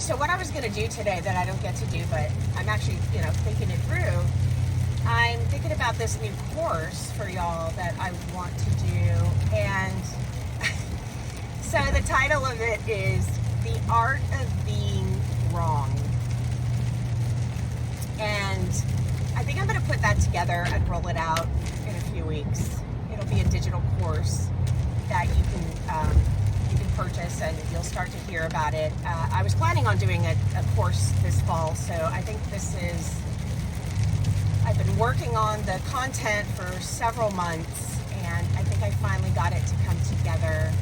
So what I was going to do today that I don't get to do, but I'm actually, thinking it through, I'm thinking about this new course for y'all that I want to do. And so the title of it is The Art of Being Wrong. And I think I'm going to put that together and roll it out in a few weeks. It'll be a digital course that you can purchase, and you'll start to hear about it. I was planning on doing a course this fall, so I think I've been working on the content for several months, and I think I finally got it to come together.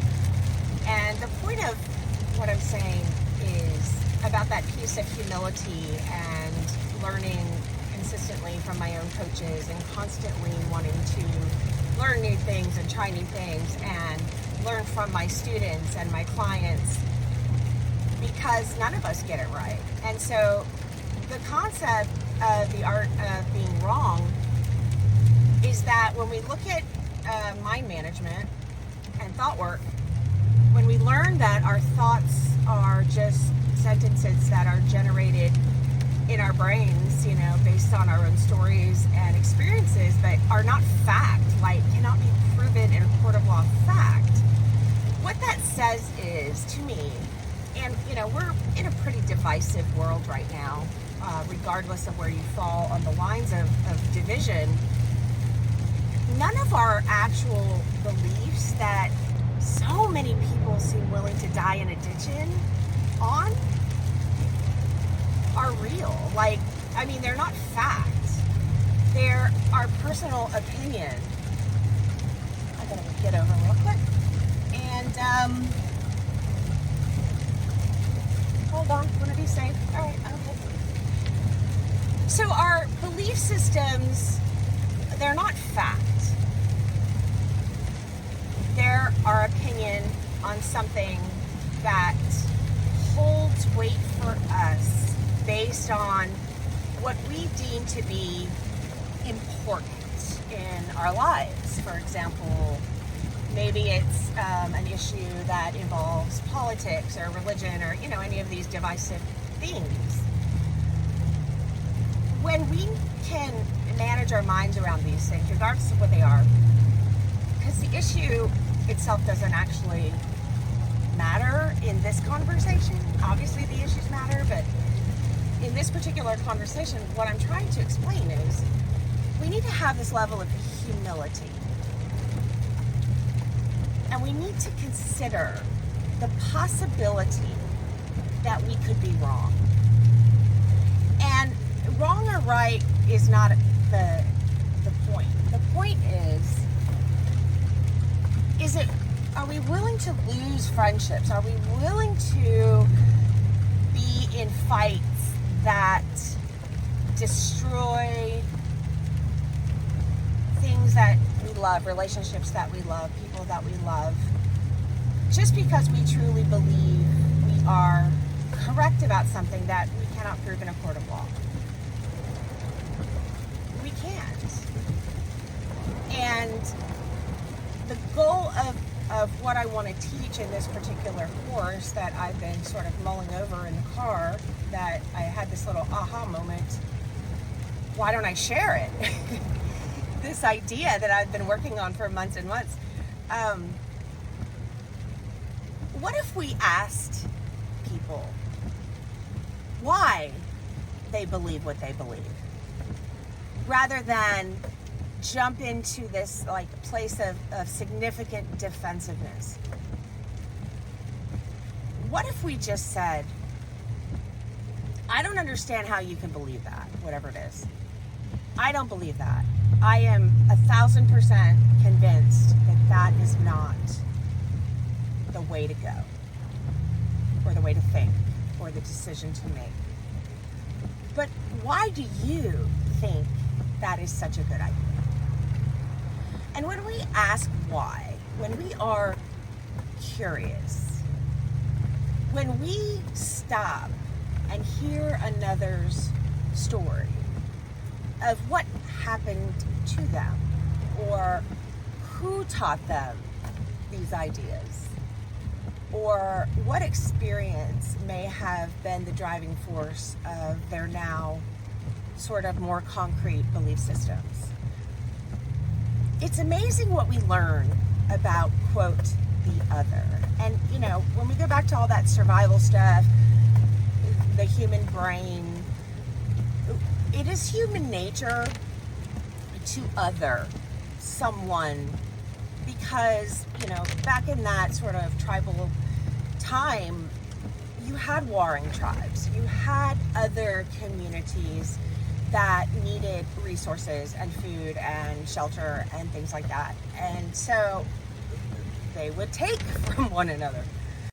And the point of what I'm saying is about that piece of humility and learning consistently from my own coaches and constantly wanting to learn new things and try new things and learn from my students and my clients, because none of us get it right. And so the concept of the art of being wrong is that when we look at mind management and thought work, when we learn that our thoughts are just sentences that are generated in our brains, based on our own stories and experiences, but are not fact, cannot be proven in a court of law fact. What that says is, to me, and we're in a pretty divisive world right now, regardless of where you fall on the lines of division, none of our actual beliefs that so many people seem willing to die in a ditch on are real. They're not fact. They're our personal opinion. I gotta get over real quick. And, hold on, want to be safe. All right, okay. So our belief systems, they're not fact. They're our opinion on something that holds weight for us based on what we deem to be important in our lives. For example, maybe it's an issue that involves politics or religion or, any of these divisive things. When we can manage our minds around these things, regardless of what they are, because the issue itself doesn't actually matter in this conversation. Obviously the issues matter, but in this particular conversation, what I'm trying to explain is we need to have this level of humility. And we need to consider the possibility that we could be wrong. And wrong or right is not the point. The point is are we willing to lose friendships? Are we willing to be in fights that destroy things that we love, relationships that we love, people that we love, just because we truly believe we are correct about something that we cannot prove in a court of law? We can't. And the goal of what I want to teach in this particular course that I've been sort of mulling over in the car, that I had this little aha moment, why don't I share it? This idea that I've been working on for months and months. What if we asked people why they believe what they believe, rather than jump into this place of significant defensiveness? What if we just said, I don't understand how you can believe that, whatever it is. I don't believe that. I am 1,000% convinced that is not the way to go, or the way to think, or the decision to make. But why do you think that is such a good idea? And when we ask why, when we are curious, when we stop and hear another's story of what happened to them or who taught them these ideas, or what experience may have been the driving force of their now sort of more concrete belief systems. It's amazing what we learn about, quote, the other. And, you know, when we go back to all that survival stuff, the human brain, it is human nature to other someone because, you know, back in that sort of tribal time, you had warring tribes, you had other communities that needed resources and food and shelter and things like that. And so they would take from one another.